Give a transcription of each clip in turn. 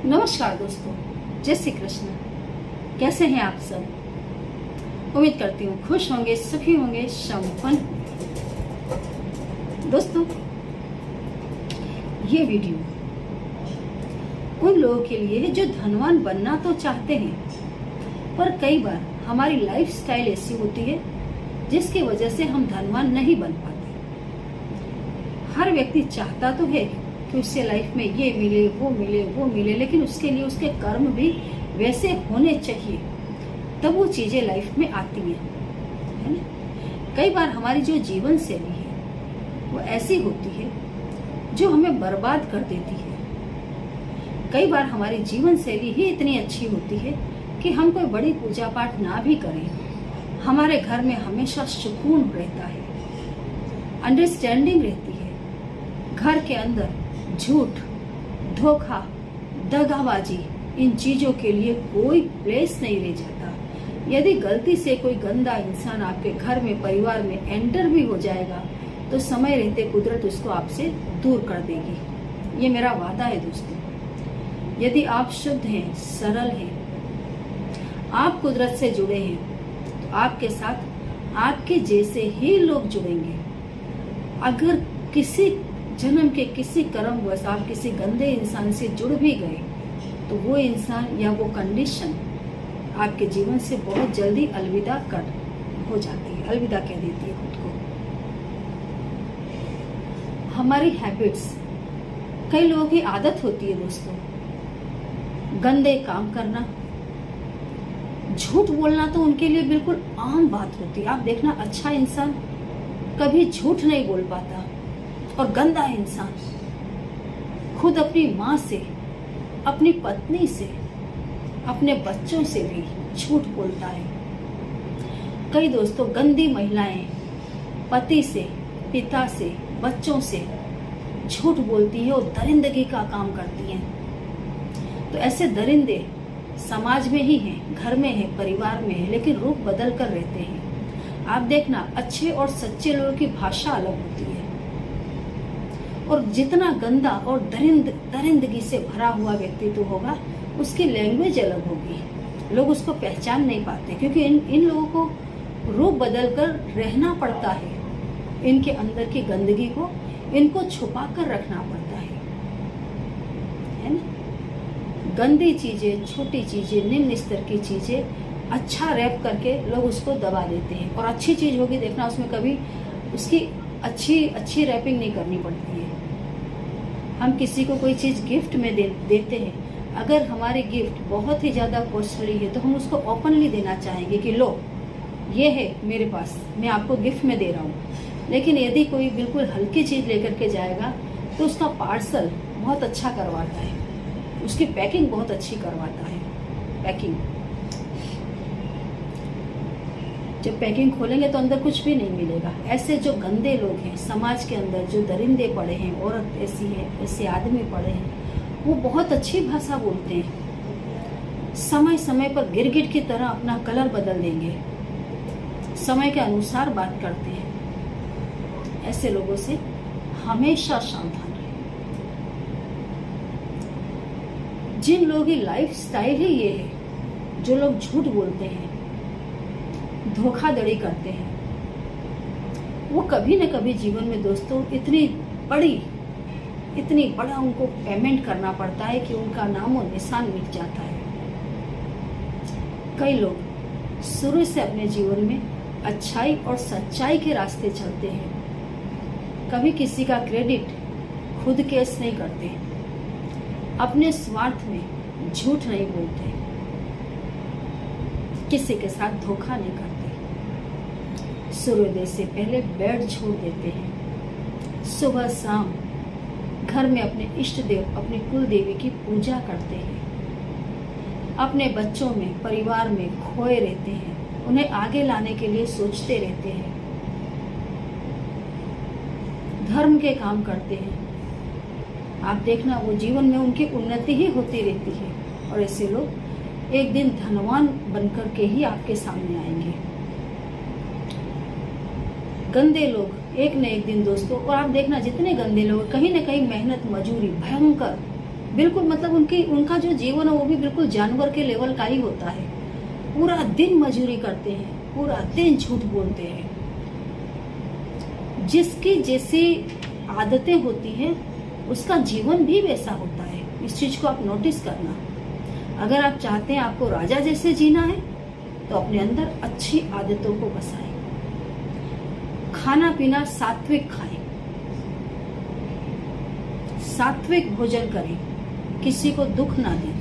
नमस्कार दोस्तों, जय श्री कृष्ण। कैसे हैं आप सब? उम्मीद करती हूँ खुश होंगे, सुखी होंगे, संपन्न। दोस्तों, ये वीडियो उन लोगों के लिए है जो धनवान बनना तो चाहते हैं, पर कई बार हमारी लाइफस्टाइल ऐसी होती है जिसकी वजह से हम धनवान नहीं बन पाते। हर व्यक्ति चाहता तो है कि उससे लाइफ में ये मिले, वो मिले, वो मिले, लेकिन उसके लिए उसके कर्म भी वैसे होने चाहिए, तब वो चीजें लाइफ में आती हैं, है ना? कई बार हमारी जो जीवन शैली है वो ऐसी होती है जो हमें बर्बाद कर देती है। कई बार हमारी जीवन शैली ही इतनी अच्छी होती है कि हम कोई बड़ी पूजा पाठ ना भी करें, हमारे घर में हमेशा सुकून रहता है, अंडरस्टैंडिंग रहती है। घर के अंदर झूठ, धोखा, दगाबाजी, इन चीजों के लिए कोई प्लेस नहीं रह जाता। यदि गलती से कोई गंदा इंसान आपके घर में, परिवार में एंटर भी हो जाएगा तो समय रहते कुदरत उसको आपसे दूर कर देगी। ये मेरा वादा है दोस्तों। यदि आप शुद्ध हैं, सरल हैं, आप कुदरत से जुड़े हैं, तो आपके साथ आपके जैसे ही लोग जुड़ेंगे। अगर किसी जन्म के किसी कर्मवश आप किसी गंदे इंसान से जुड़ भी गए तो वो इंसान या वो कंडीशन आपके जीवन से बहुत जल्दी अलविदा कर हो जाती है, अलविदा कह देती है खुद को। हमारी हैबिट्स, कई लोगों की आदत होती है दोस्तों, गंदे काम करना, झूठ बोलना तो उनके लिए बिल्कुल आम बात होती है। आप देखना, अच्छा इंसान कभी झूठ नहीं बोल पाता, और गंदा इंसान खुद अपनी माँ से, अपनी पत्नी से, अपने बच्चों से भी झूठ बोलता है। कई दोस्तों, गंदी महिलाएं पति से, पिता से, बच्चों से झूठ बोलती है और दरिंदगी का काम करती हैं। तो ऐसे दरिंदे समाज में ही हैं, घर में हैं, परिवार में हैं, लेकिन रूप बदल कर रहते हैं। आप देखना, अच्छे और सच्चे लोगों की भाषा अलग होती है, और जितना गंदा और दरिंदगी से भरा हुआ व्यक्तित्व होगा उसकी लैंग्वेज अलग होगी। लोग उसको पहचान नहीं पाते, क्योंकि इन लोगों को रूप बदल कर रहना पड़ता है। इनके अंदर की गंदगी को इनको छुपा कर रखना पड़ता है ना? गंदी चीजें, छोटी चीजें, निम्न स्तर की चीजें अच्छा रैप करके लोग उसको दबा देते हैं, और अच्छी चीज होगी, देखना उसमें कभी उसकी अच्छी रैपिंग नहीं करनी पड़ती है। हम किसी को कोई चीज गिफ्ट में देते हैं, अगर हमारी गिफ्ट बहुत ही ज्यादा कॉस्टली है तो हम उसको ओपनली देना चाहेंगे कि लो, ये है मेरे पास, मैं आपको गिफ्ट में दे रहा हूँ। लेकिन यदि कोई बिल्कुल हल्की चीज लेकर के जाएगा तो उसका पार्सल बहुत अच्छा करवाता है, उसकी पैकिंग बहुत अच्छी करवाता है। पैकिंग, जब पैकिंग खोलेंगे तो अंदर कुछ भी नहीं मिलेगा। ऐसे जो गंदे लोग हैं समाज के अंदर, जो दरिंदे पड़े हैं, औरत ऐसी है, ऐसे आदमी पड़े हैं, वो बहुत अच्छी भाषा बोलते हैं, समय समय पर गिरगिट की तरह अपना कलर बदल देंगे, समय के अनुसार बात करते हैं। ऐसे लोगों से हमेशा सावधान रहें। जिन लोगों की लाइफ स्टाइल ही ये है, जो लोग झूठ बोलते हैं, धोखाधड़ी करते हैं, वो कभी न कभी जीवन में दोस्तों इतनी बड़ा उनको पेमेंट करना पड़ता है कि उनका नामो निशान मिट जाता है। कई लोग शुरू से अपने जीवन में अच्छाई और सच्चाई के रास्ते चलते हैं, कभी किसी का क्रेडिट खुद केस नहीं करते, अपने स्वार्थ में झूठ नहीं बोलते, किसी के साथ धोखा नहीं करते, सूर्योदय से पहले बेड छोड़ देते हैं, सुबह शाम घर में अपने इष्ट देव, अपनी कुल देवी की पूजा करते हैं, अपने बच्चों में, परिवार में खोए रहते हैं, उन्हें आगे लाने के लिए सोचते रहते हैं, धर्म के काम करते हैं। आप देखना, वो जीवन में उनकी उन्नति ही होती रहती है, और ऐसे लोग एक दिन धनवान बनकर के ही आपके सामने आएंगे। गंदे लोग एक न एक दिन दोस्तों, और आप देखना जितने गंदे लोग, कहीं न कहीं मेहनत मजूरी भयंकर बिल्कुल मतलब उनका जो जीवन है वो भी बिल्कुल जानवर के लेवल का ही होता है। पूरा दिन मजदूरी करते हैं, पूरा दिन झूठ बोलते हैं। जिसकी जैसी आदतें होती हैं उसका जीवन भी वैसा होता है। इस चीज को आप नोटिस करना। अगर आप चाहते हैं आपको राजा जैसे जीना है तो अपने अंदर अच्छी आदतों को बसाएं। खाना पीना सात्विक खाएं, सात्विक भोजन करें, किसी को दुख ना दें।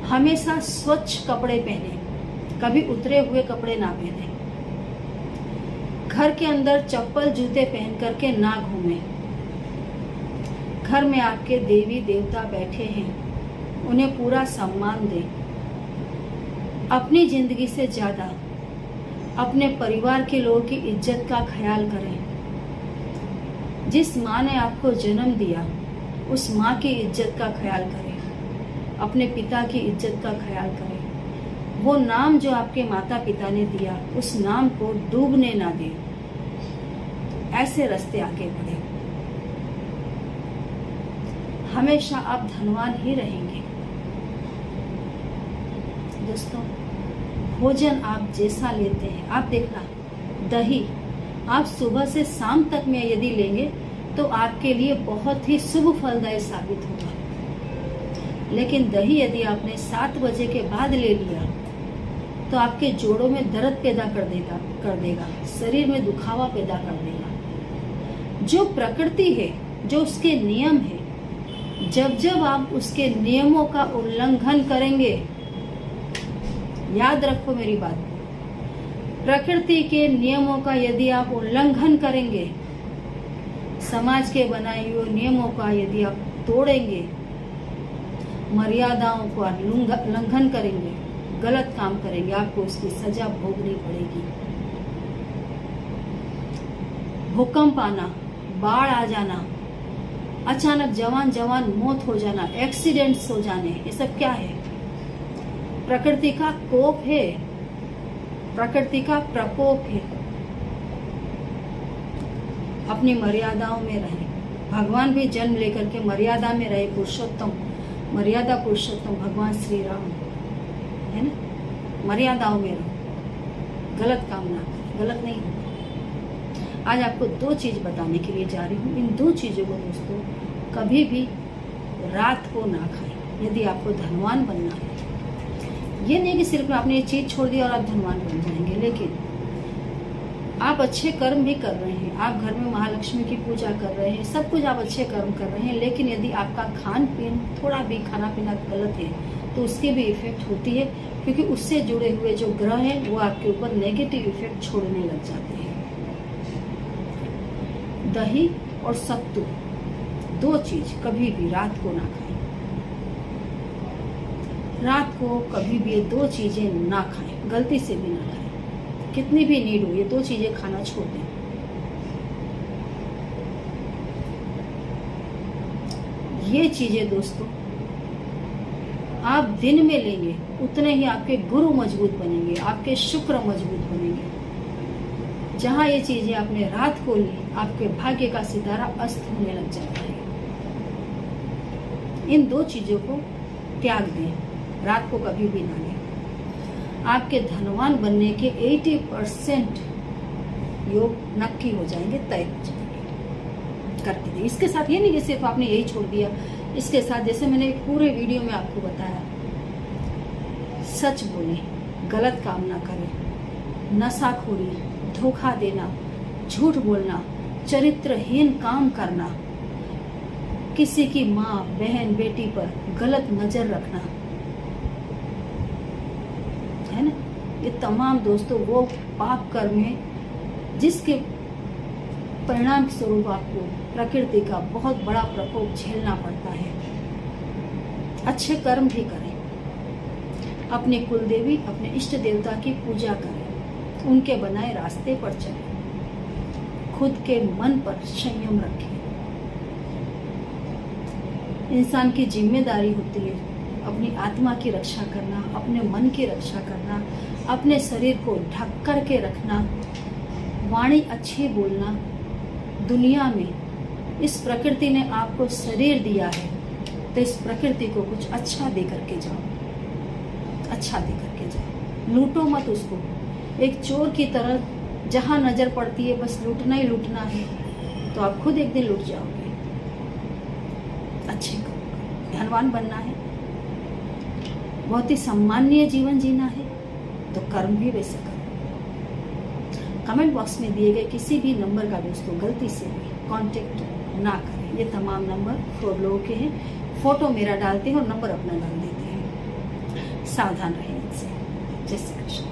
हमेशा स्वच्छ कपड़े पहने, कभी उतरे हुए कपड़े ना पहने। घर के अंदर चप्पल जूते पहन करके ना घूमें। घर में आपके देवी देवता बैठे हैं, उन्हें पूरा सम्मान दें। अपनी जिंदगी से ज्यादा अपने परिवार के लोगों की इज्जत का ख्याल करें। जिस माँ ने आपको जन्म दिया उस माँ की इज्जत का ख्याल करें। अपने पिता की इज्जत का ख्याल करें। वो नाम जो आपके माता पिता ने दिया उस नाम को डूबने ना दें। ऐसे रास्ते आगे बढ़े। हमेशा आप धनवान ही रहेंगे। दोस्तों, भोजन आप जैसा लेते हैं, आप देखना, दही आप सुबह से शाम तक में यदि लेंगे तो आपके लिए बहुत ही शुभ फलदायी साबित होगा। लेकिन दही यदि आपने 7 बजे के बाद ले लिया तो आपके जोड़ों में दर्द पैदा कर देगा, शरीर में दुखावा पैदा कर देगा। जो प्रकृति है, जो उसके नियम है, जब आप उसके नियमों का उल्लंघन करेंगे, याद रखो मेरी बात, प्रकृति के नियमों का यदि आप उल्लंघन करेंगे, समाज के बनाए हुए नियमों का यदि आप तोड़ेंगे, मर्यादाओं का उल्लंघन करेंगे, गलत काम करेंगे, आपको उसकी सजा भोगनी पड़ेगी। भूकंप आना, बाढ़ आ जाना, अचानक जवान मौत हो जाना, एक्सीडेंट्स हो जाने, ये सब क्या है? प्रकृति का कोप है, प्रकृति का प्रकोप है। अपनी मर्यादाओं में रहे। भगवान भी जन्म लेकर के मर्यादा में रहे। पुरुषोत्तम, मर्यादा पुरुषोत्तम भगवान श्री राम है ना। मर्यादाओं में रहो, गलत काम ना करें, गलत नहीं होगा। आज आपको 2 चीज बताने के लिए जा रही हूँ। इन 2 चीजों को दोस्तों कभी भी रात को ना खाएं यदि आपको धनवान बनना है। ये नहीं कि सिर्फ आपने ये चीज छोड़ दी और आप धनवान बन जाएंगे, लेकिन आप अच्छे कर्म भी कर रहे हैं, आप घर में महालक्ष्मी की पूजा कर रहे हैं, सब कुछ आप अच्छे कर्म कर रहे हैं, लेकिन यदि आपका खान पीन थोड़ा भी खाना पीना गलत है तो उसकी भी इफेक्ट होती है, क्योंकि उससे जुड़े हुए जो ग्रह हैं वो आपके ऊपर नेगेटिव इफेक्ट छोड़ने लग जाते हैं। दही और सत्तू 2 चीज कभी भी रात को ना खाएं। रात को कभी भी ये 2 चीजें ना खाएं, गलती से भी ना खाएं। कितनी भी नीड हो, ये 2 चीजें खाना छोड़ दें। ये चीजें दोस्तों आप दिन में लेंगे उतने ही आपके गुरु मजबूत बनेंगे, आपके शुक्र मजबूत बनेंगे। जहां ये चीजें आपने रात को ली, आपके भाग्य का सितारा अस्त होने लग जाता है। इन 2 चीजों को त्याग दें, रात को कभी भी ना लें। आपके धनवान बनने के 80% योग नक्की हो जाएंगे, तय हो जाएंगे। करके दें। इसके साथ ये नहीं कि सिर्फ आपने यही छोड़ दिया, इसके साथ जैसे मैंने पूरे वीडियो में आपको बताया, सच बोलें, गलत काम ना करें, नशाखोरी, धोखा देना, झूठ बोलना, चरित्रहीन काम करना, किसी की माँ, बहन, बेटी पर गलत नजर रखना, है ना। ये तमाम दोस्तों वो पाप कर्म है जिसके परिणाम स्वरूप आपको प्रकृति का बहुत बड़ा प्रकोप झेलना पड़ता है। अच्छे कर्म भी करें, अपने कुलदेवी, अपने इष्ट देवता की पूजा करें, उनके बनाए रास्ते पर चलें, खुद के मन पर संयम रखें। इंसान की जिम्मेदारी होती है अपनी आत्मा की रक्षा करना, अपने मन की रक्षा करना, अपने शरीर को ढक कर के रखना, वाणी अच्छी बोलना। दुनिया में इस प्रकृति ने आपको शरीर दिया है, तो इस प्रकृति को कुछ अच्छा दे करके जाओ, अच्छा दे करके जाओ। लूटो मत उसको। एक चोर की तरह जहाँ नजर पड़ती है बस लूटना ही लूटना है, तो आप खुद एक दिन लूट जाओगे। अच्छे करो, धनवान बनना है, बहुत ही सम्माननीय जीवन जीना है, तो कर्म भी वैसे करो। कमेंट बॉक्स में दिए गए किसी भी नंबर का दोस्तों गलती से भी कांटेक्ट ना करें। ये तमाम नंबर फ्रॉड लोगों के हैं। फोटो मेरा डालते हैं और नंबर अपना डाल देते हैं। सावधान रहें इनसे। जय श्री कृष्ण।